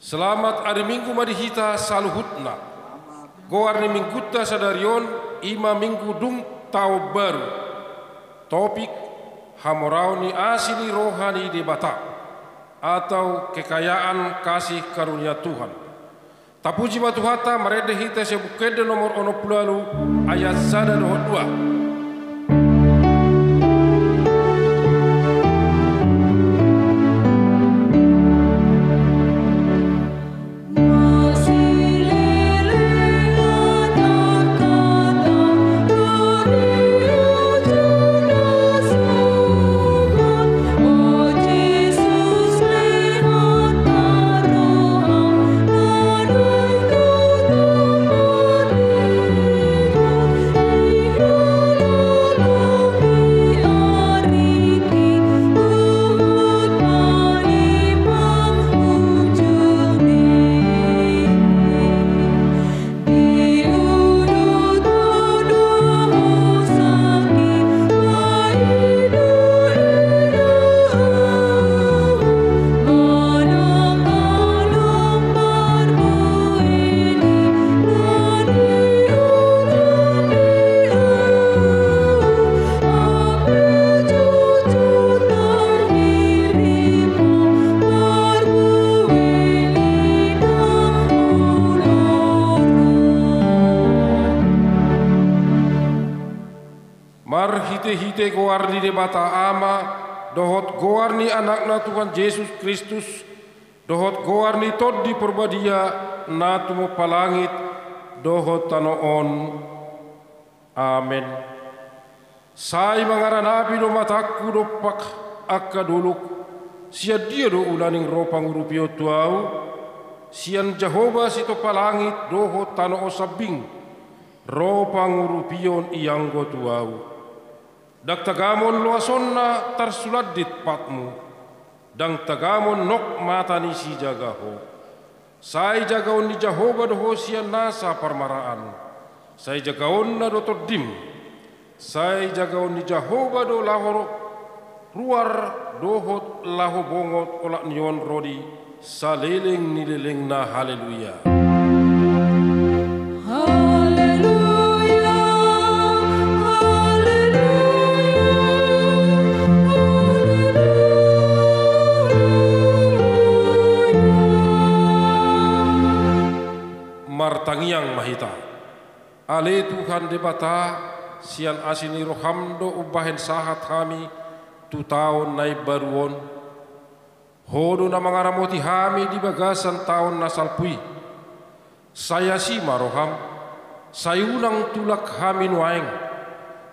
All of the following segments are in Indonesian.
Selamat hari Minggu madihita saluhutna. Goarni minggutta sadarion ima minggu dung tau baru. Topik hamorauni asili rohani di Batak atau kekayaan kasih karunia Tuhan. Tapuji matuhata merede hita sebukede nomor 60 ayat 1 2. Hite goarni de bata ama, dohot goarni anakna Tuhan Yesus Kristus, dohot goarni tod di perbadia, natumo palangit, dohot tanoon. Amen. Sai mangaranapi do mataku do pak akaduluk, sia dia do ulaning ropang rupio tuau, sian Jehovah sito palangit, dohot tano sabing, ropang rupion ianggo tuau. Dak tagamon luasonna tarsuladit patmu, dang tagamon nok mata ni si jagaho. Sai jagaon ni Jehovah doho sian nasa parmaraan, sai jagaon na do todim, sai jagaon ni Jehovah do lahoro ruar dohot laho bongot olak nion rodi, saleleng ni leleng na haleluya. Martangiang mahita, ale Tuhan de bata, sian asini rohamdo ubahen sahat kami, tu tahun nai baruon, hodo na mangaramoti kami di bagasan tahun nasalpui, saya si maroham, sayunang tulak kami nuaeng,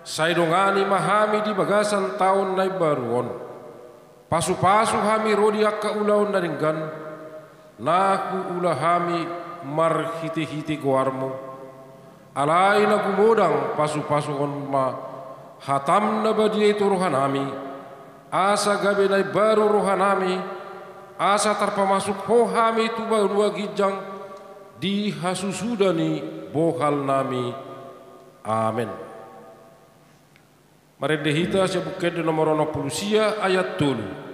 saya dongani mahami di bagasan tahun nai baruon, pasu-pasu kami rodi akka ulaon naringgan, naku ulah kami mar hiti-hiti goarmu, alai na gumodang pasu-pasu on ma hatam na badiyay to rohanami, asa gabi na baru rohanami, asa tarpamasuk ho hami tuba dua gijang di hasusudani bohal nami. Amen. Marendehita sebuked nomor 60 ayat 3.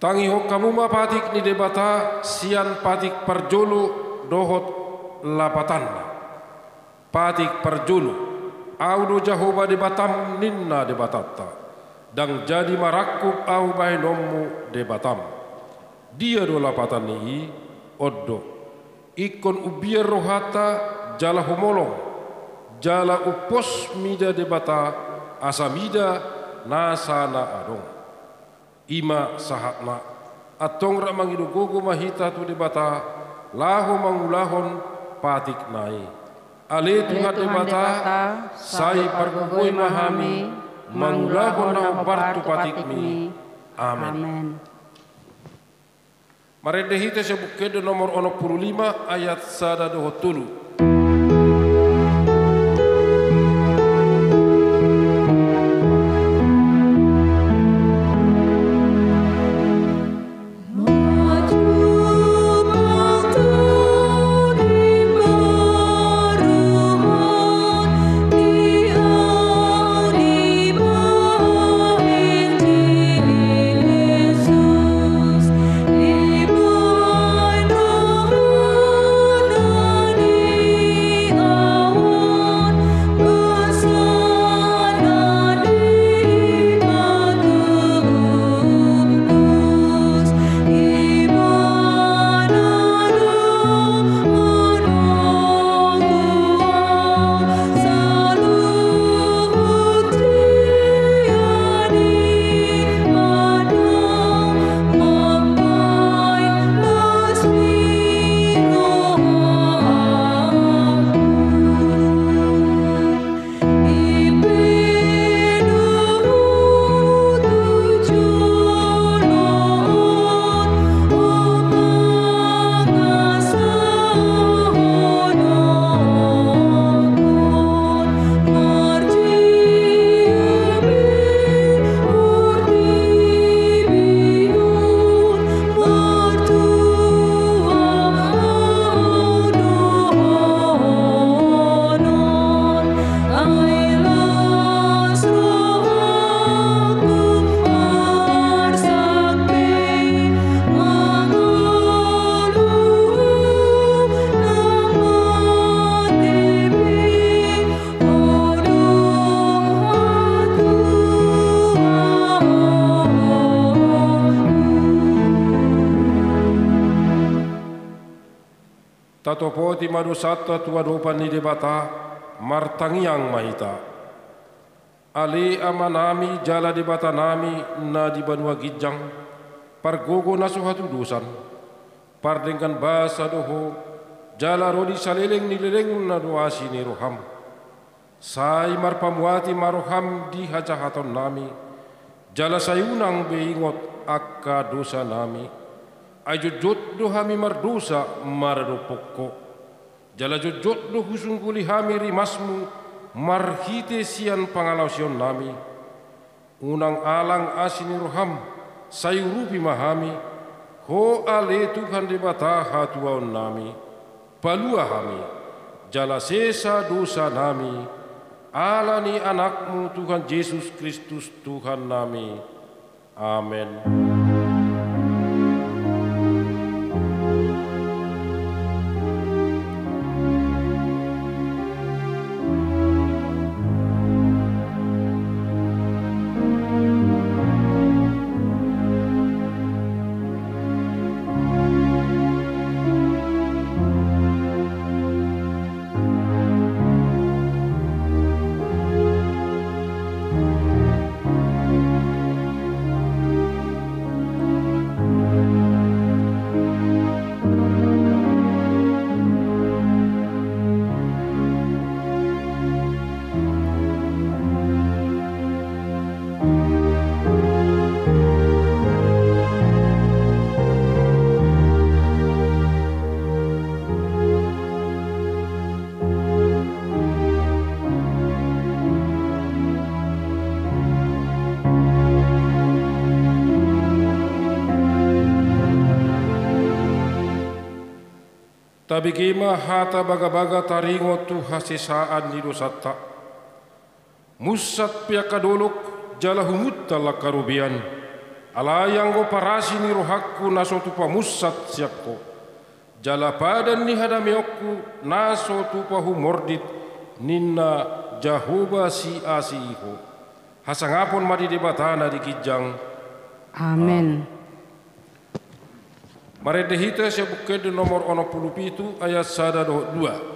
Tangi ho kamuma patik ni debata sian patik perjulu dohot lapatan. Patik perjulu audo Jehovah debatam ninna debatatta. Dang jadi marakub au bahinommu debatam. Dia do lapatan ni oddo. Ikon ubiar rohata jala homolong. Jala upos mida debata asamida nasana adong. ima sahatna atong ra mangidugogo mahita tu di bata lahu mangulahon patik nai ale Tuhan di bata sai pargogoi mahami mangulahon na bartu patik mi amen. Marede hita sa bukid nomor 15 ayat 1 Tatopoti madusata tuadopan ni debata martangiang mahita. Ali amanami jala debata nami na di banua gijang pargogo na suhatu dusan pardengkan basa doho jala rodi saleleng nileleng na duasi ni roham. Sai marpamuati maroham di hajahaton nami jala sayunang beingot akka dosa nami. Ajo joddo hami mardosa marado pokko jala joddo husungkuli hami rimasmu marhite sian pangalausion nami unang alang asini roham sayurupi mahami ho ale Tuhan di bata hatuaon nami palua hami jala sesa dosa nami alani anakmu Tuhan Yesus Kristus Tuhan nami amen. Tabigima hata baga-baga taringo tu hasisaan ni dosata. Musat pia kadolok jala humutta la karubian. Alayang go parasi ni rohakku naso tu pamusat siapko. Jala padan ni hadamiokku naso tu pahumordit ninna Jahoba si asiho. Hasangapon madi debatana di kijang. Amen. Maredehita sa bukid nomor 17 ayat 1 2.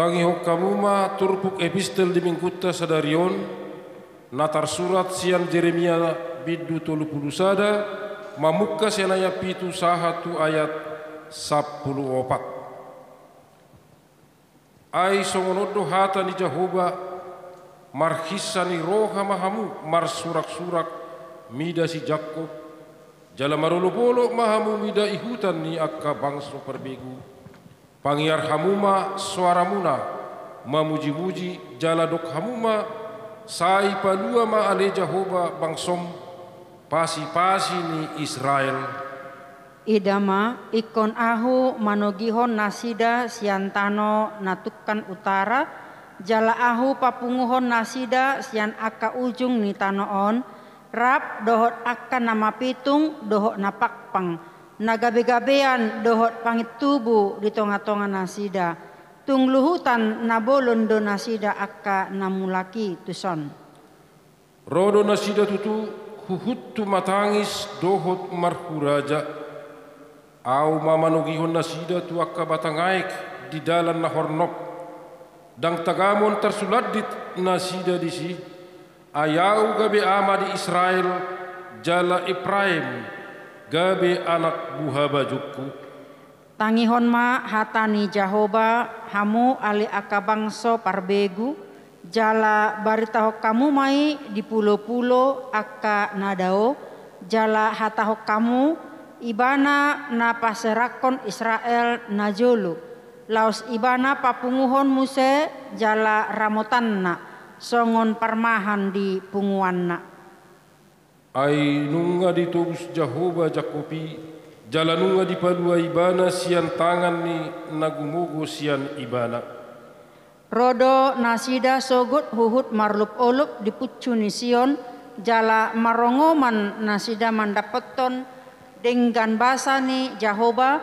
Tangi hokamuma turpuk epistel di mingkutta sadarion natar surat sian Jeremia biddu 30 sada mamukka senaya pitu sahatu ayat 14. Ai songonodo hata ni Jahoba marhisani roha mahamu mar surak-surak mida si Jakob jala marolo-polo mahamu mida ihutan ni akka bangso perbegu. Pangiar hamuma suaramuna mamuji-muji jala dok hamuma sai palua ma ale Jahoba bangsom pasi-pasi ni Israel. Idama ikon ahu manogihon nasida siantano natukan utara jala ahu papunguhon nasida sian aka ujung ni tanoon rap dohot aka nama pitung dohot napakpang nagabe-gabean dohot pangit tubu di tonga-tonga nasida tung luhutan nabolon do nasida akka namulaki tuson. Rodo nasida tutu huhuttu matangis dohot marhuraja au mamanugihon nasida tu akka batangaik di dalan nahornop dang tagamon tersuladit nasida disi ayau gabe ama di Israel jala Ibrahim gabe anak buha bajukku. Tangihon ma hatani Jahoba hamu ali aka bangso parbegu jala barita kamu mai di pulo-pulo aka nadao jala hata kamu ibana na paserakon Israel najolo laos ibana papunguhon muse jala ramotanna songon parmahan di punguanna. Ai nunga ditobus Jahoba Jakobi jala nunga dipalua ibana sian tangan ni nagumugo sian ibana. Rodo nasida sogut huhut marlup olup dipucu ni Sion jala marongoman nasida mandapeton dengan basa ni Jahoba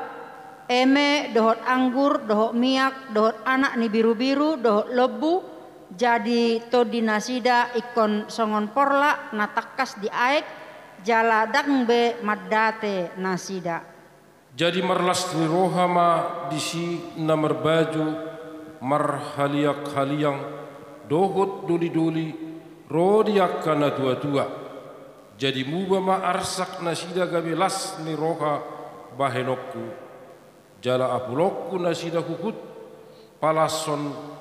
eme dohot anggur dohot miak dohot anak ni biru-biru dohot lebu jadi todi nasida ikon songon porla natakas di aek jala dangbe madate nasida. Jadi marlas ni rohama disi namar baju marhaliak haliang dohot duli-duli rodiak kana tua-tua. Jadi muba ma arsak nasida gabelas ni roha bahenokku jala apulokku nasida hukut palason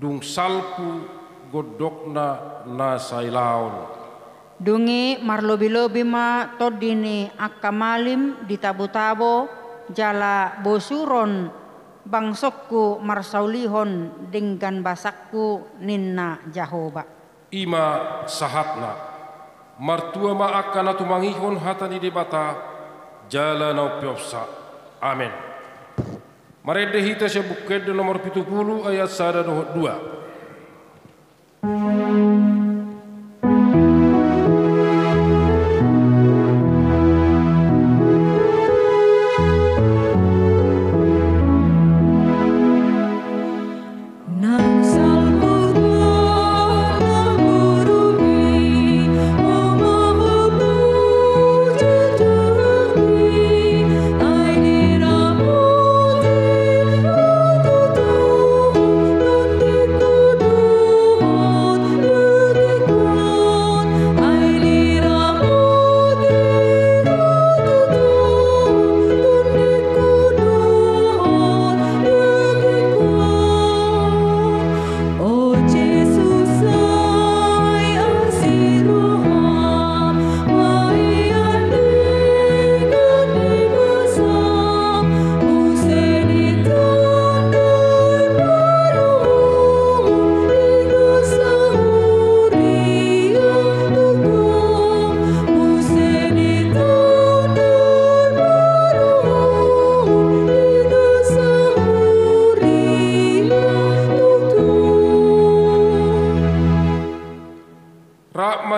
dung salpu godokna nasailaon. Dungi marlobi-lobi ma todini akamalim ditabo-tabo jala bosuron bangsokku marsaulihon dengan basakku ninna Jahoba. Ima sahatna martua ma akana tumangihon hatani debata jala nau piopsa. Amen. Marede hita sebuked nomor 70 ayat 1 2.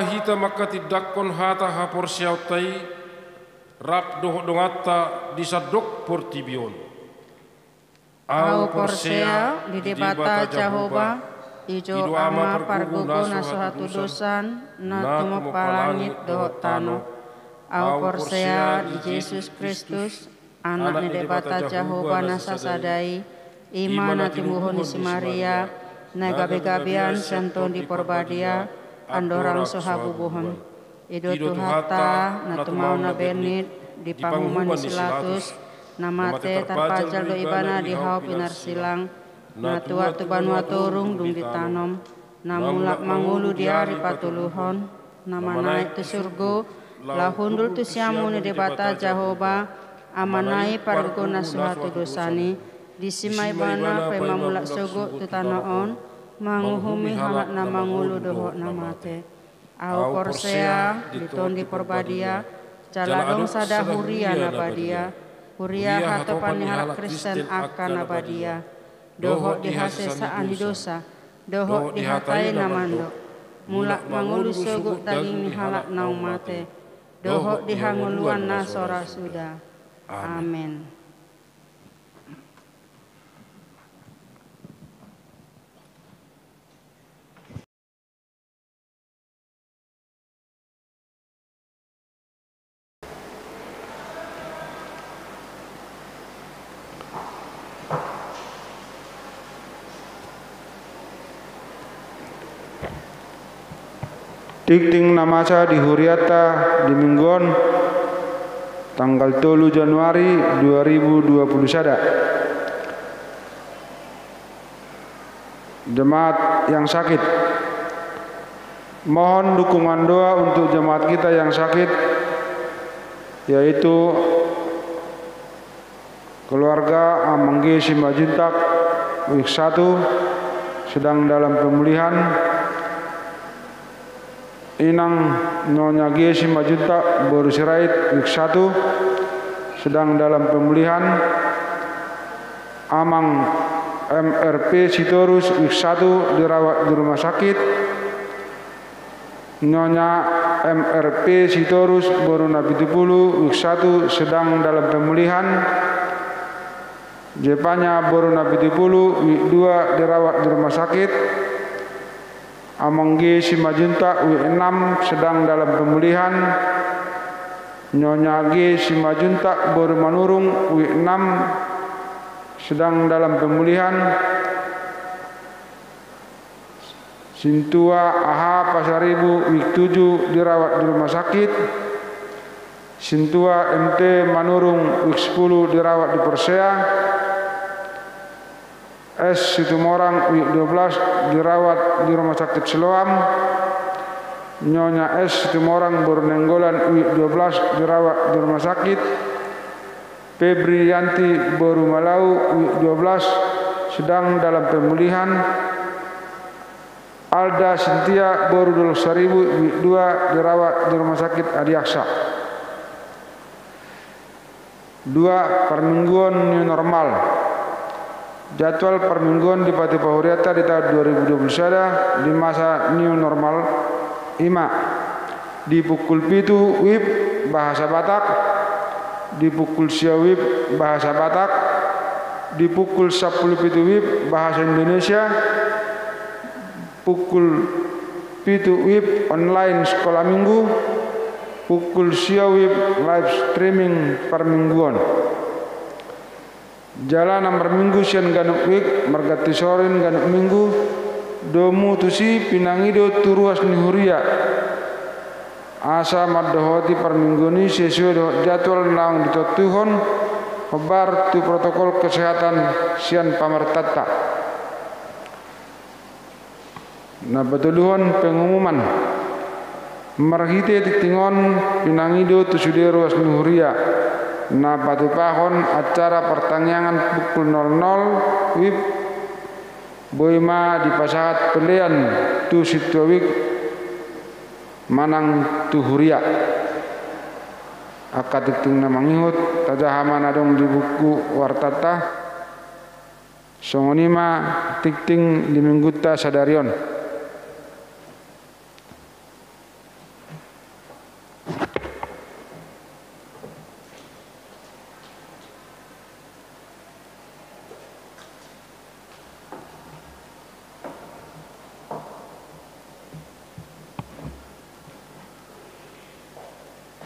mahita makatidakon hata hapor siautai rap doh dongata disadok portibion. Au porsea di debata Jahoba ijo ama pargugo nasuhatu dosan na tumapalangit doh tano. Au porsea di Yesus Kristus anak ni debata Jahoba nasasadai Imana timuhon si Maria, nagabe-gabean santon di porbadia, andorang sohabubuhon. Ido tuhata, natumau na benit, di panguman ni silatus, namate tarpajal do ibana di hau pinar silang, natua tubanua turung dung ditanom, namulak mangulu diari patuluhon, namanai tu surgo, lahundul tu siamu ni debata Jahoba, amanai pargona suhatu dosani, disimai bana pe mamulak sogo tu tanaon, manguhumi halak na mangulu dohok namate. Au porsea diton di porbadia, jaladong sada huria nabadia, huria hatopan ni halak Kristen akan nabadia, dohok dihase saani dosa, dohok dihatai namando, mulak mangulu sogo daging ni halak naung mate, dohok dihanguluan nasora sudah. Amin. Tikting namasa di Huriata di Mingguan tanggal 3 Januari 2020 sada. Jemaat yang sakit, mohon dukungan doa untuk jemaat kita yang sakit, yaitu keluarga Amangge Simajuntak week 1 sedang dalam pemulihan, Inang Nyonya G. Simajuntak baru sirait week 1 sedang dalam pemulihan, Amang MRP Sitorus week 1 dirawat di rumah sakit, Nyonya MRP Sitorus baru Nabi 70 week 1 sedang dalam pemulihan, Jepanya baru Nabi 70 week 2 dirawat di rumah sakit, Amangge Simajuntak week 6 sedang dalam pemulihan, Nyonya G. Simajuntak baru Manurung week 6 sedang dalam pemulihan, Sintua AH Pasaribu week 7 dirawat di rumah sakit, Sintua MT Manurung week 10 dirawat di Persea, S. Situmorang week 12 dirawat di rumah sakit Siloam, Nyonya S. Situmorang Bornenggolan week 12 dirawat di rumah sakit, Febri Yanti Boru Malau week 12 sedang dalam pemulihan, Alda Sintia Boru Dul Saribu week 2 dirawat di rumah sakit Adiaksa. 2. Permingguan new normal. Jadwal permingguan di Pati Pahuriata di tahun 2020 sada di masa new normal ima di pukul 7 WIB bahasa Batak, di pukul sia WIB bahasa Batak, di pukul 10 WIB bahasa Indonesia, pukul 7 WIB online sekolah minggu, pukul sia WIB live streaming permingguan. Jalan nomor minggu sian ganuk wik margati soren ganuk minggu domu tusi pinangido turuas ni huria asa maddohoti permingguni sesuai do jadwal nang ditotuhon hobar tu protokol kesehatan sian pamartata. Nah betuluhon pengumuman marhite tiktingon pinangido tusudero as ni huria. Nah batu pahon acara pertanyaan pukul 00 WIB Boima di pasahat pelian tu situwik manang tu huria akatikting na mangihut tajahaman adong di buku wartata songonima tikting di mingguta sadarion.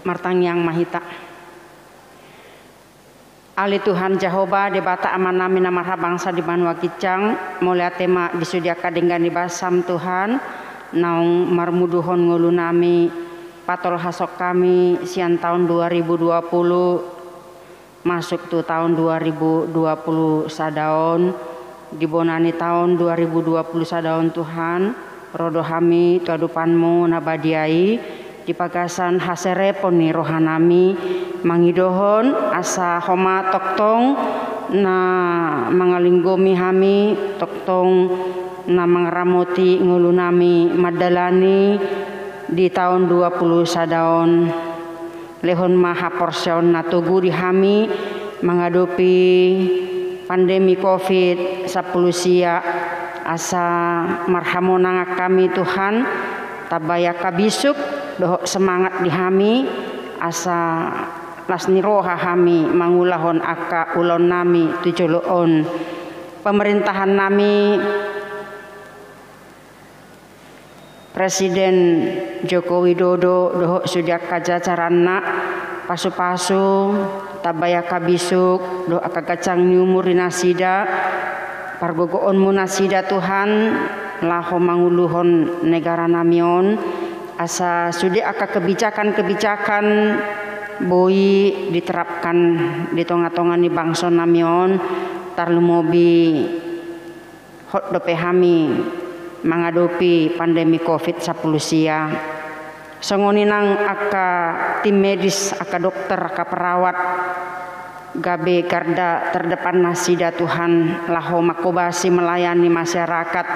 Martang yang mahita. Ali Tuhan Jehovah debata aman nami namarha bangsa di Banua Kicang mulai tema disudiakan dengan dibasam Tuhan naung marmuduhon ngulu nami patol hasok kami sian tahun 2020 masuk tu tahun 2020 sadaon dibonani tahun 2020 sadaon Tuhan rodo hami tuadupanmu nabadiai di pagasan haserepon ni rohanami mangidohon asa homa toktong na mangalinggomi hami toktong na mangramoti ngulunami madalani di tahun 20 sadaon lehon maha porsion na tugu di hami menghadapi pandemi COVID 10 sia asa marhamonang kami Tuhan tabaya kabisuk doh semangat di hami asa lasni roha hami mangulahon aka ulon nami tujuloon pemerintahan nami Presiden Joko Widodo doh sudah kajacaranna pasu-pasu tabaya kabisuk doh aka gacang niumur nasida pargogoon munasida Tuhan laho manguluhon negara namion asa sudah aka kebijakan-kebijakan boi diterapkan di tonga-tonga ni bangsa namion tarlumobi hot dope hami menghadapi pandemi COVID 10 sia songoninang aka tim medis aka dokter aka perawat gabe garda terdepan nasida Tuhan laho makobasi melayani masyarakat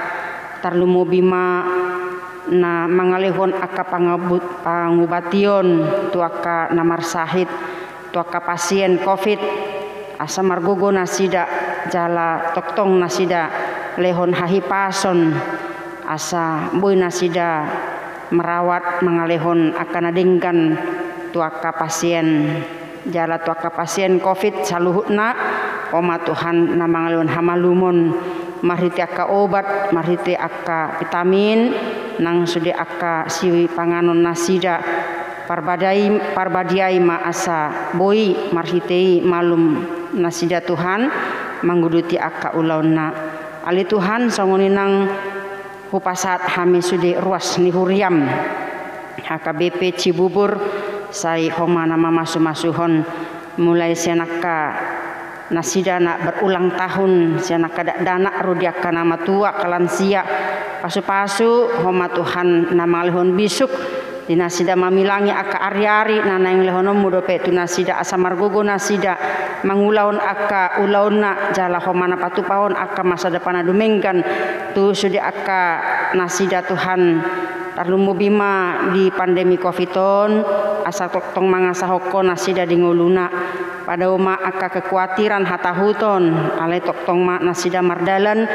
tarlumobima na mangalihon aka pangubation tuaka namar sahid tuaka pasien COVID asa margogo nasida jala toktong nasida lehon hahipason asa boy nasida merawat mangalihon akan adingkan tuaka pasien jala tuaka pasien COVID saluhutna oma Tuhan na mangalihon hamalumon marhiti aka obat marhiti aka vitamin nang sudi aka siwi panganon nasida parbadiai ma asa boi marhitei malum nasida Tuhan mangguduti aka ulauna ali Tuhan songoninang hupasat hami sudi ruas ni huriam HKBP Cibubur sai homa nama masu-masuhon mulai senaka nasida nak berulang tahun senaka dana rudiaka nama tua kalansia pasu-pasu homa Tuhan nama lehon bisuk dinasida mamilangi aka ari-ari nana yang lehonom mudope tu nasida asa margogo nasida mangulaon aka ulauna jala homana patupahon aka masa depan dumenggan tu sudi aka nasida Tuhan tarlumu bima di pandemi COVID-on asa toktong mangasa hoko nasida di nguluna pada uma aka kekhawatiran hatahuton ale toktong ma nasida mardalan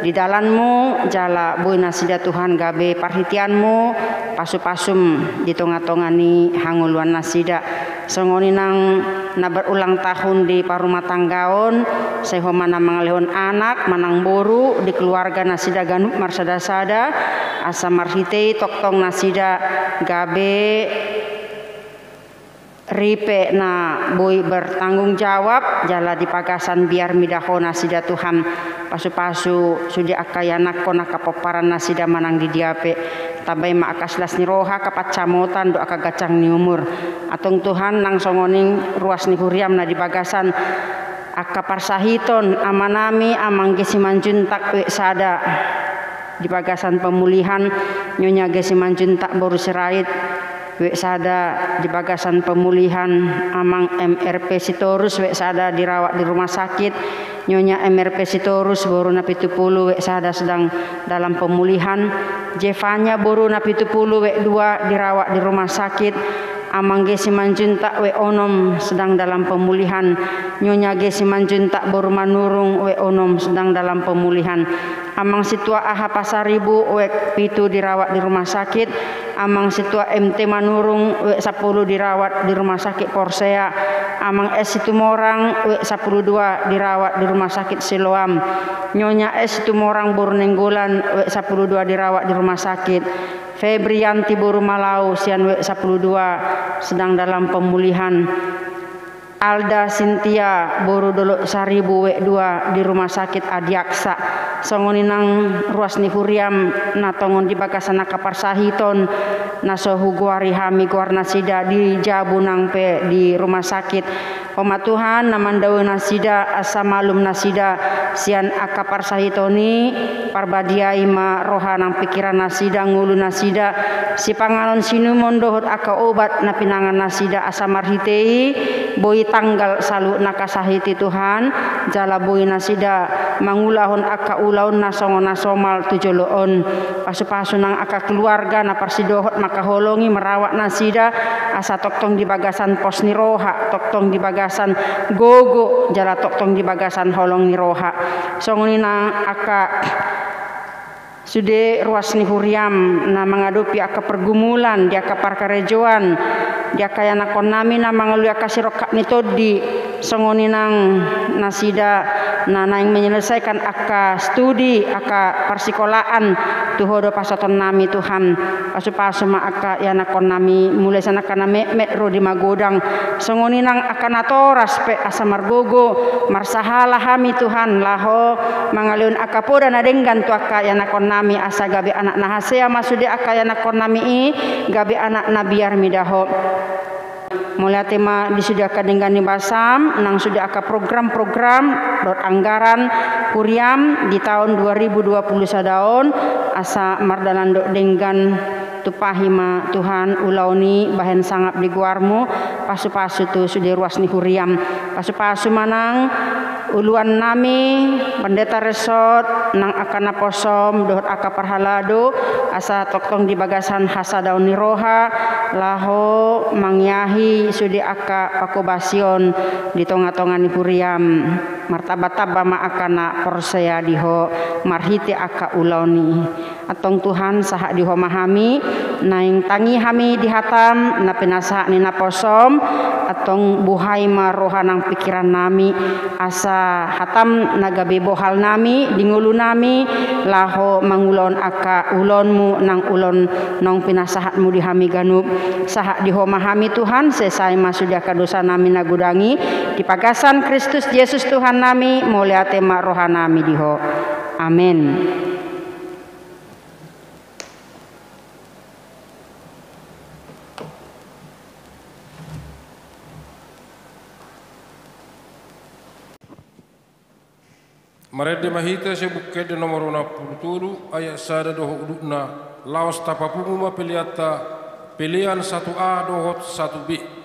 di dalanmu jala boy nasida Tuhan gabe parhitianmu pasu-pasum di tonga-tongani hanguluan nasida songoni nang na berulang tahun di parumah tanggaon sehomana mangalihon anak manang boru di keluarga nasida ganup marsada-sada asa marhitei toktong nasida gabe ripe na boy bertanggung jawab jala di pagasan biar midaho nasida Tuhan pasu-pasu sudi akayanak kona kapoparan nasida manang di diape tabay maakaslas ni roha kapacamotan do aka gacang ni umur atong Tuhan nang songoning ruas ni huriam na di pagasan aka parsahiton amanami amang gesimanjuntak we sada di pagasan pemulihan nyonya gesimanjuntak boru serait we sada di bagasan pemulihan amang MRP Sitorus we sada dirawat di rumah sakit nyonya MRP Sitorus boru na 70 we sada sedang dalam pemulihan Jevanya boru na 70 we 2 dirawat di rumah sakit amang gesimanjuntak we onom sedang dalam pemulihan nyonya gesimanjuntak boru manurung we onom sedang dalam pemulihan amang situa aha pasaribu we 7 dirawat di rumah sakit amang situa MT manurung we 10 dirawat di rumah sakit Porsea amang S Situmorang we 12 dirawat di rumah sakit Siloam nyonya S Situmorang Bornenggolan we 12 dirawat di rumah sakit Febrianti Boru Malau sian we 12 sedang dalam pemulihan Alda Sintia Borudolo Saribu W2 di Rumah Sakit Adiaksa songoninang ruas ni huriam natongon di bagasana kaparsahiton nasohu guari hami guarna sida di jabunang pe di rumah sakit. Oma Tuhan namandawe nasida asa malum nasida sian akapar sahitoni parbadiai ma roha nang pikiran nasida ngulu nasida si pangalon sinumon dohot aka obat na pinangan nasida asa marhitei boi tanggal salu nakasahiti Tuhan jala boi nasida mangulahon aka ulaun nasongon nasomal tujoloon pasu-pasu nang aka keluarga na parsidohot maka holongi merawat nasida asa toktong di bagasan pos ni roha toktong di bagasan gogo jala toktong di bagasan holong ni roha songonina aka sude ruas ni huriam na mengadupi aka pergumulan di aka parkarejoan di aka yana konami na mangalu aka sirokak ni todi songoninang nasida na naing menyelesaikan aka studi aka persikolaan tuhodo pasoton nami Tuhan pasu-pasu ma aka yana konami mulai sana kana metro di magodang songoninang aka natoras pe asa margogo marsahala hami Tuhan laho mangaliun aka poda na denggan tu aka yana konami asa gabi anak nahasea masude aka yana konami i gabi anak nabiar midaho mulai tema disediakan dengan basam nang sudah aka program-program dot anggaran kuriam di tahun 2020 sadaon asa mardalan dok dengan tupahima Tuhan ulauni bahen sangap di guarmu pasu-pasu tu sudah ruas ni huriam pasu-pasu manang uluan nami pendeta resort nang akana posom dohot aka parhalado asa toktong di bagasan hasa daun ni roha laho mangyahi sudi aka pakobasion di tonga-tonga ni huriam martabat-taba ma akana porsea diho marhiti aka ulauni atong Tuhan saha diho mahami naing tangi hami dihatam na pinasa ni na posom atong buhay maroha nang pikiran nami asa hatam nagabe bohal nami dingulu nami laho mangulon aka ulonmu nang ulon nong pinasahatmu di hami ganub saha diho mahami Tuhan sesai masudia kadosa nami nagudangi di pagasan Kristus Yesus Tuhan nami muliate ma roha nami diho amin. Marede mahita se bukkede nomor 67 ayat sada doho udukna laos tapapunguma peliata pilihan 1A dohot 1B.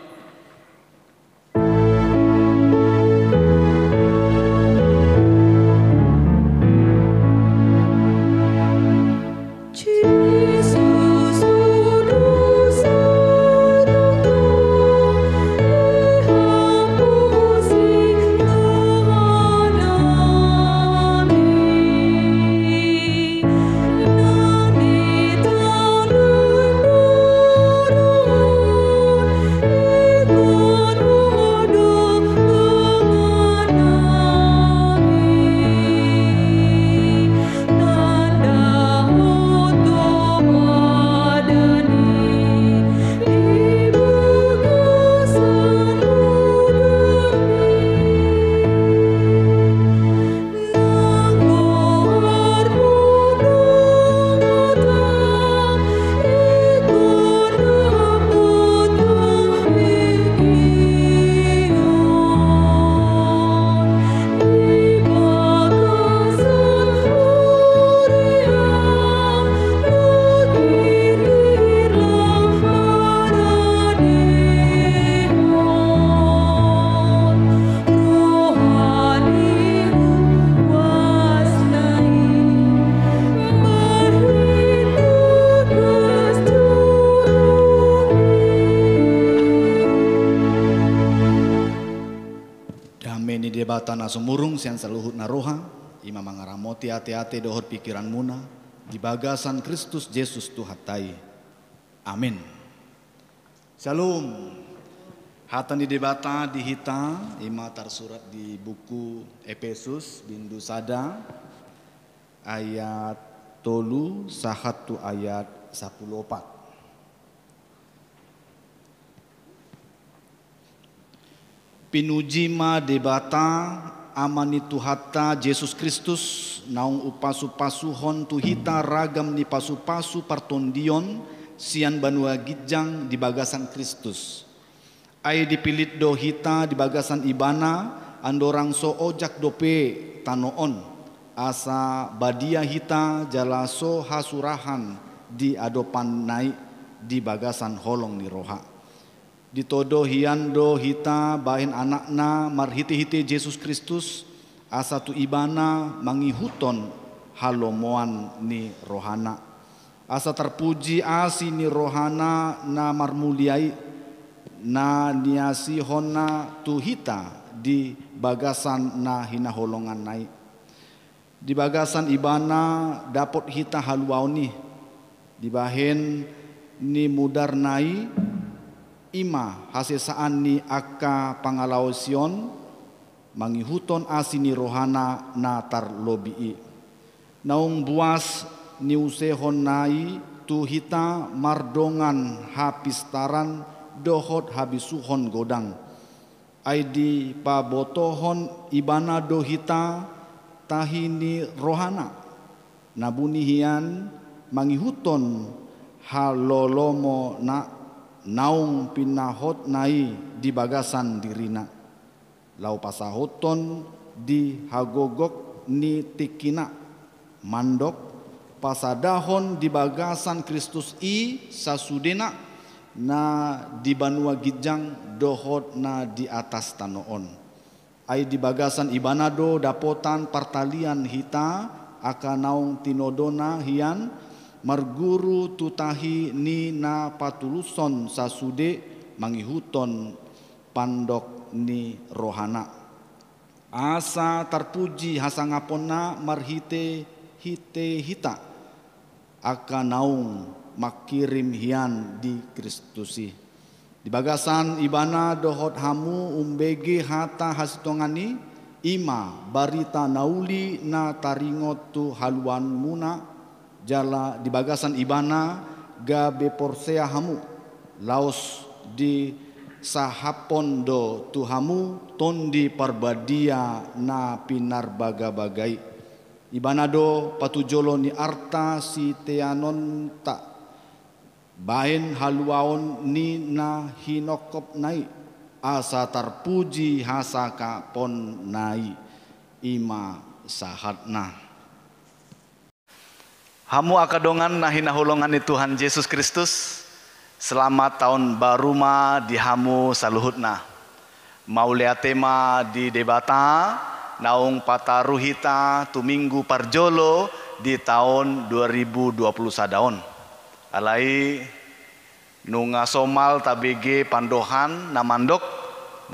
Batana sumurung sian saluhut naroha ima mangaramoti ate-ate dohot pikiran muna di bagasan Kristus Yesus Tuhatai. Amin. Shalom. Hatan di debata dihita ima tersurat di buku Efesus bindu sada ayat tolu sahatu ayat 14. pinujima debata amani Tuhata Yesus Kristus naung upasu-pasuhon tuhita ragam ni pasu-pasu partondion sian banua gijang di bagasan Kristus. Ai dipilit do hita di bagasan ibana andorang so ojak dope tanoon asa badia hita jalaso hasurahan di adopan naik di bagasan holong ni roha. Ditodo hiando hita bahin anakna marhiti-hiti Yesus Kristus asa tu ibana mangihuton halomoan ni rohana. Asa terpuji asi ni rohana na marmuliai na niasi hona tu hita di bagasan na hinaholongan naik. Di bagasan ibana dapot hita haluau ni dibahen ni mudar nai ima hasesaan ni aka pangalausion mangihuton asini rohana na tarlobii. Naung buas ni usehon nai tu hita mardongan hapistaran dohot habisuhon godang. Aidi pabotohon ibana do hita tahini rohana nabunihian mangihuton halolomo na naung pinahot nai di bagasan dirina. Lau pasahoton di hagogok ni tikina mandok pasadahon di bagasan Kristus i sasudena na di banua gijang dohot na di atas tanoon. Ai di bagasan ibanado dapotan partalian hita aka naung tinodona hian marguru tutahi ni na patuluson sasude mangihuton pandok ni rohana. Asa terpuji hasangaponna marhite hite hita aka naung makirim hian di Kristusi. Di bagasan ibana dohot hamu umbege hata hasitongani ima barita nauli na taringot tu haluan muna jala di bagasan ibana gabe porsea hamu laos di sahapondo tu hamu tondi parbadia na pinar baga-bagai. Ibanado patujolo ni arta si teanon tak bahin haluaon ni na hinokop nai asa terpuji hasaka pon nai ima sahatna. Hamu akadongan na hinahulongan ni Tuhan Yesus Kristus. Selamat tahun baru ma di hamu saluhutna. Maulia tema di debata naung pataruhita tu minggu parjolo di tahun 2020 sadaon. Alai nunga somal tabege pandohan namandok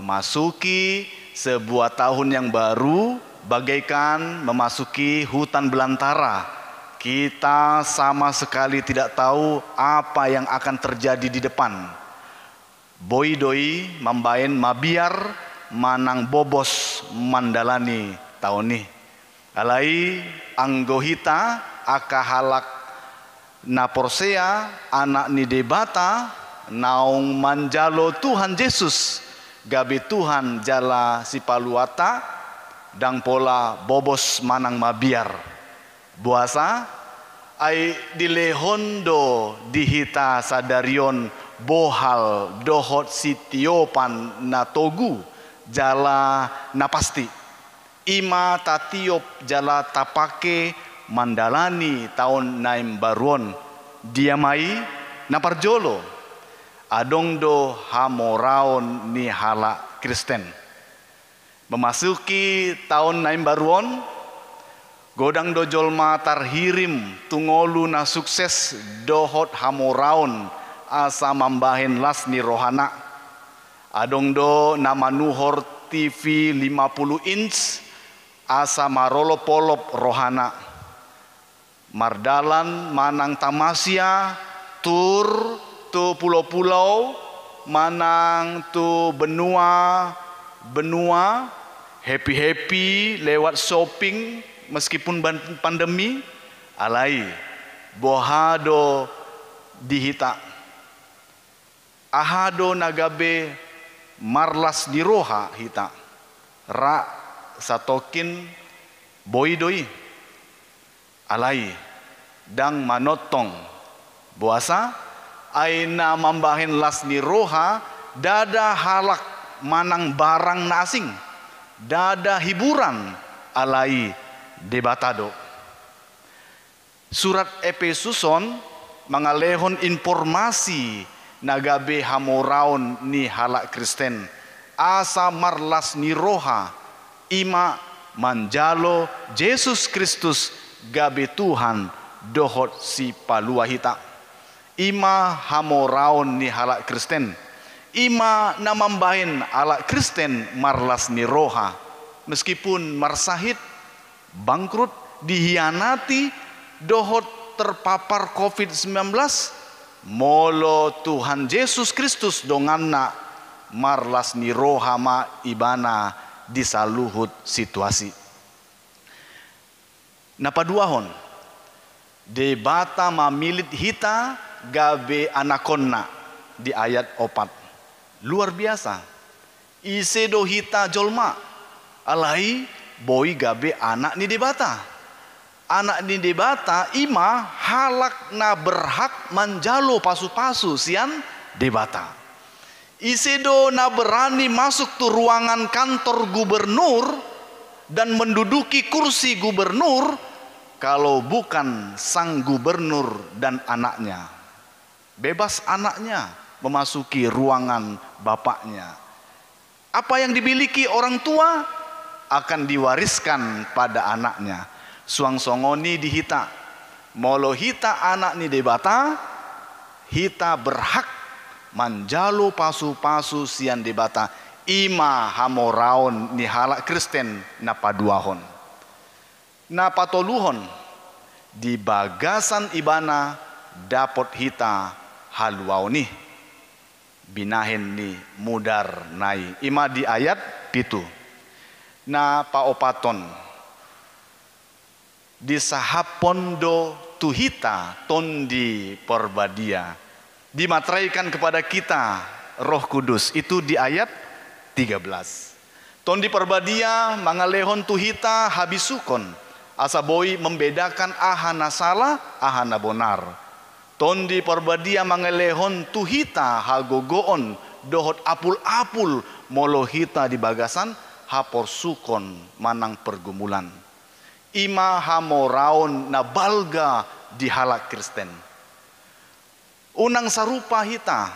memasuki sebuah tahun yang baru bagaikan memasuki hutan belantara. Kita sama sekali tidak tahu apa yang akan terjadi di depan. Boi doi mambaen mabiar manang bobos mandalani tahun ini. Alai anggohita akahalak na porsea anak ni debata naung manjalo Tuhan Yesus gabe Tuhan jala si paluata dang pola bobos manang mabiar. Buasa ai dilehondo dihita sadarion bohal dohot sitiopan na togu jala napasti ima tatiop jala tapake mandalani tahun naim baruon diamai naparjolo adong do hamoraon ni hala Kristen memasuki tahun naim baruon godang do jolma tarhirim tungolu na sukses dohot hamoraon asa mambahen las ni rohana adong do namanuhor TV 50 inch asa marolo polop rohana mardalan manang tamasya tur tu pulau-pulau manang tu benua happy lewat shopping meskipun pandemi alai bohado dihita ahado nagabe marlas di roha hita ra satokin boidoi alai dang manotong buasa aina mambahin las ni roha dada halak manang barang na asing dada hiburan alai debatado. Surat Efesuson mangalehon informasi nagabe hamoraon ni halak Kristen asa marlas ni roha ima manjalo Yesus Kristus gabe Tuhan dohot si palua hita ima hamoraon ni halak Kristen ima namambahin halak Kristen marlas ni roha meskipun marsahid bangkrut dihianati dohot terpapar COVID-19 molo Tuhan Yesus Kristus donganna marlas ni rohama ibana disaluhut situasi. Napaduahon debata mamilit hita gabe anakonna di ayat 4. Luar biasa. Isedo hita jolma alai boy gabe anak ni debata. Anak ni debata ima halak na berhak manjalo pasu-pasu sian debata. Isedo na berani masuk tu ruangan kantor gubernur dan menduduki kursi gubernur kalau bukan sang gubernur dan anaknya. Bebas anaknya memasuki ruangan bapaknya. Apa yang dimiliki orang tua akan diwariskan pada anaknya. Suang songoni di hita molo hita anak ni debata hita berhak manjalo pasu-pasu sian debata ima hamoraon ni halak Kristen na paduahon na patoluhon di bagasan ibana dapot hita haluau ni binahin ni mudar nai ima di ayat 7 na paopaton di sahapondo tuhita tondi porbadia dimateraikan kepada kita Roh Kudus itu di ayat 13. Tondi porbadia mangalehon tuhita habisukon asaboi membedakan ahana salah ahana bonar. Tondi porbadia mangalehon tuhita hagogoon dohot apul-apul molohita di bagasan hapor sukon manang pergumulan. Ima hamoraon na balga di halak Kristen. Unang sarupa hita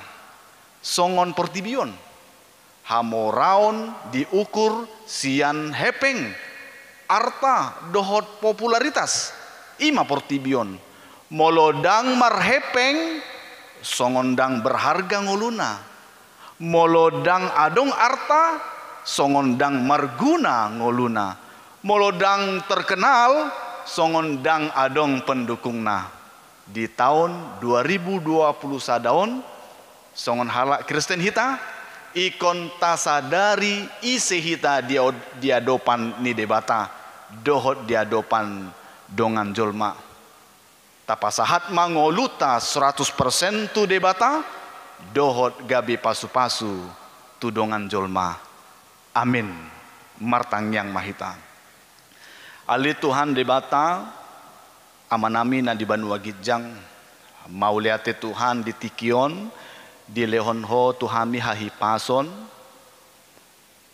songon portibion. Hamoraon diukur sian hepeng arta dohot popularitas. Ima portibion. Molodang marhepeng songondang berharga ngoluna. Molodang adong arta songondang marguna ngoluna. Molodang terkenal songondang adong pendukungna. Di tahun 2020 sadaon songon halak Kristen hita ikon tasadari ise hita diadopan ni debata dohot diadopan dongan jolma tapasahat mangoluta 100% tu debata dohot gabi pasu-pasu tu dongan jolma. Amin martang yang mahita ali Tuhan debata amanami na di Banua Gijang mauliate Tuhan di Tikion di lehonho Tuhami hahipason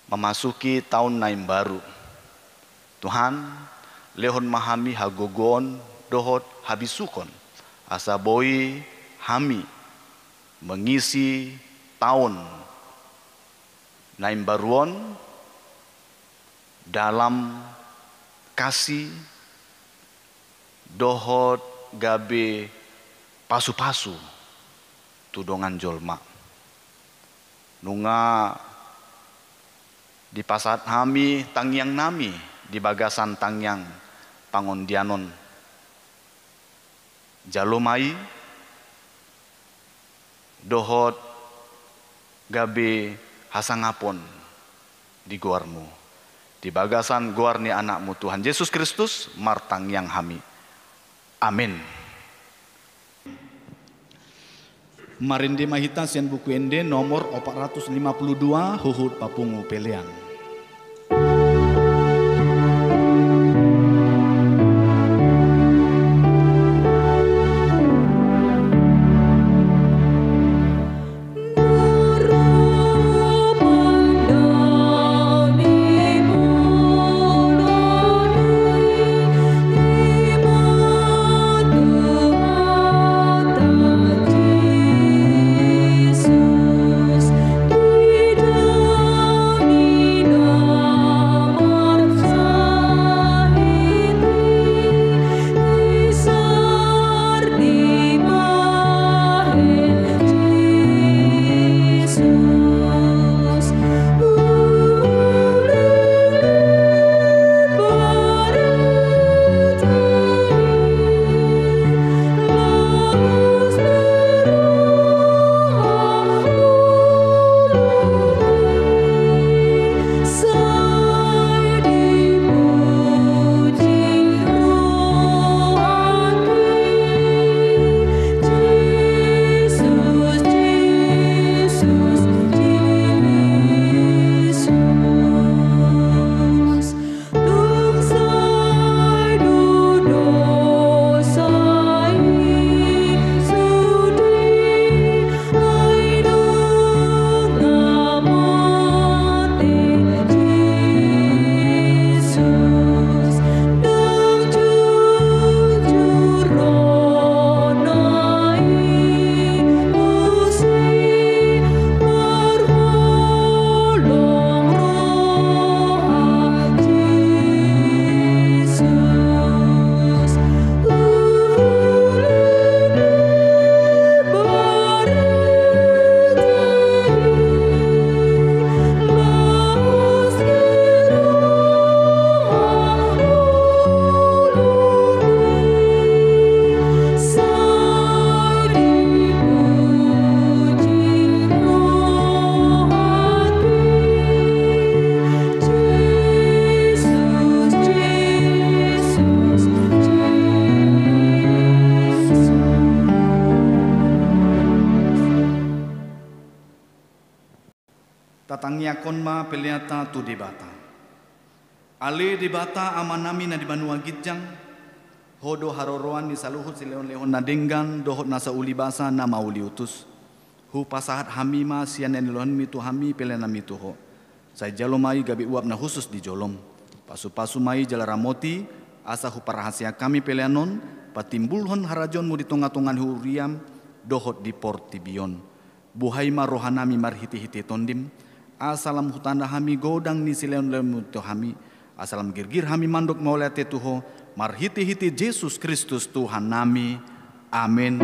memasuki tahun naim baru. Tuhan lehon mahami hagogon dohot habisukon asaboi hami mengisi tahun naim baruon dalam kasih dohot gabe pasu-pasu tudongan jolma nunga di pasat hami tangyang nami di bagasan tangyang pangondianon jalomai dohot gabe hasangapon di guarmu di bagasan guar ni anakmu Tuhan Yesus Kristus martang yang hami. Amin. Marinde mahita sian buku ende nomor 452 Huhut Papungu Pelean. Konma peliata tu debata. Ale debata amanami na di Banua Gijang, hodo haroroan ni saluhut sileon leon na denggan dohot nasa uli basa na mauli utus. Hu pasahat hamima sian enelon mitu hami pelena mitu ho. Sai jalomai gabi uap na khusus di jolom. Pasu-pasu mai jalaramoti asa hu parahasia kami peleanon patimbulhon harajon mu di tonga-tongan huriam dohot di portibion. Buhaima rohanami marhiti-hiti tondim. Asalam hutanda hami godang ni sileon lemuto hami. Asalam girgir hami mandok maulate tuho. Marhiti-hiti Yesus Kristus Tuhan nami. Amin.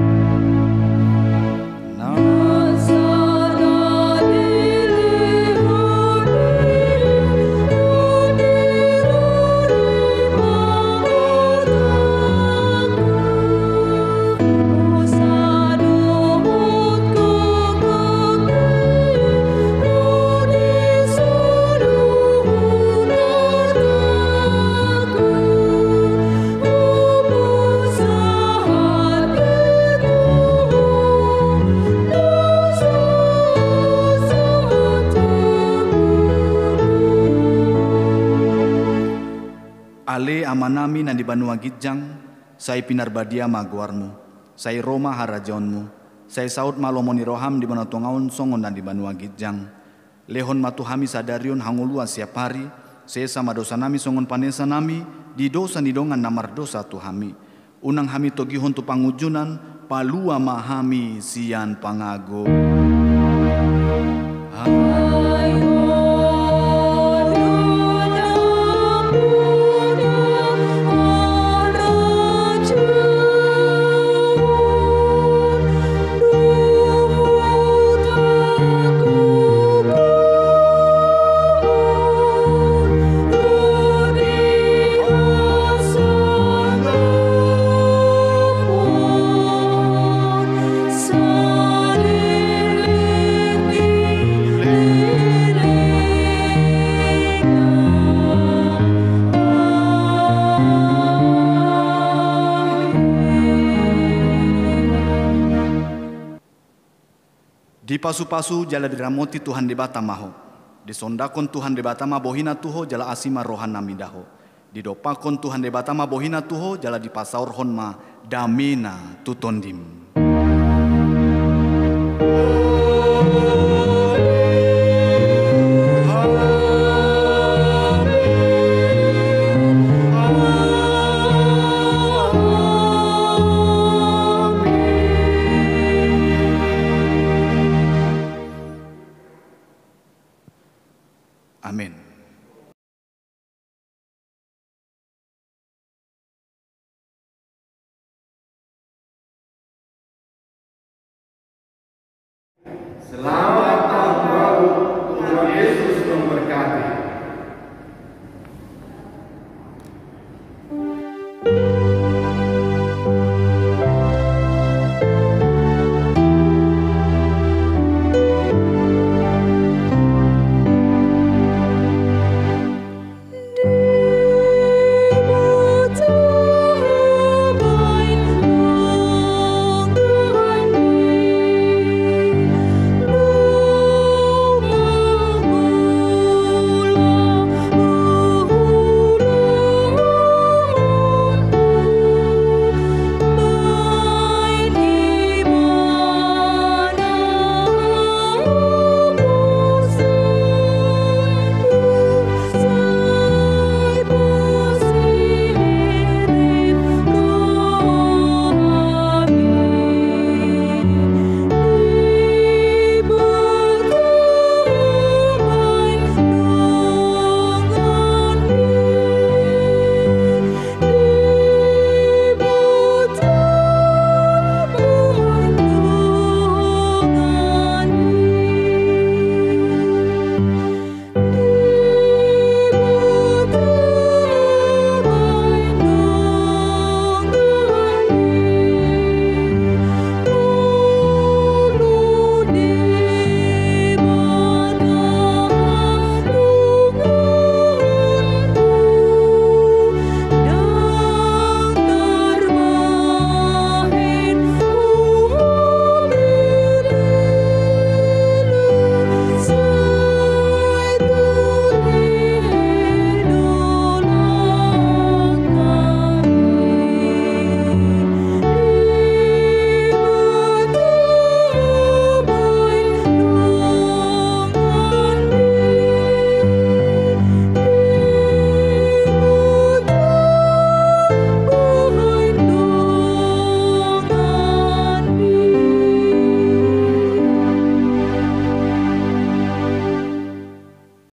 Ale amanami na di Banua Gijang, say pinarbadia maguarmu, say Roma harajonmu, say saud malomoni roham di Banatongaon songon dan di Banua Gijang. Lehon matuhami sadarion hangulua siap hari, say sama dosa nami songon panesa nami, di dosa nidongan namar dosa tuhami. Unang hami togihon tu pangujunan, palua mahami sian pangago. Saling Di pasu-pasu jala diramoti Tuhan debata maho. Disondakon Tuhan debata ma bohina tuho jala asima rohana midaho. Didopakon Tuhan debata ma bohina tuho jala dipasaur hon ma damina tutondim.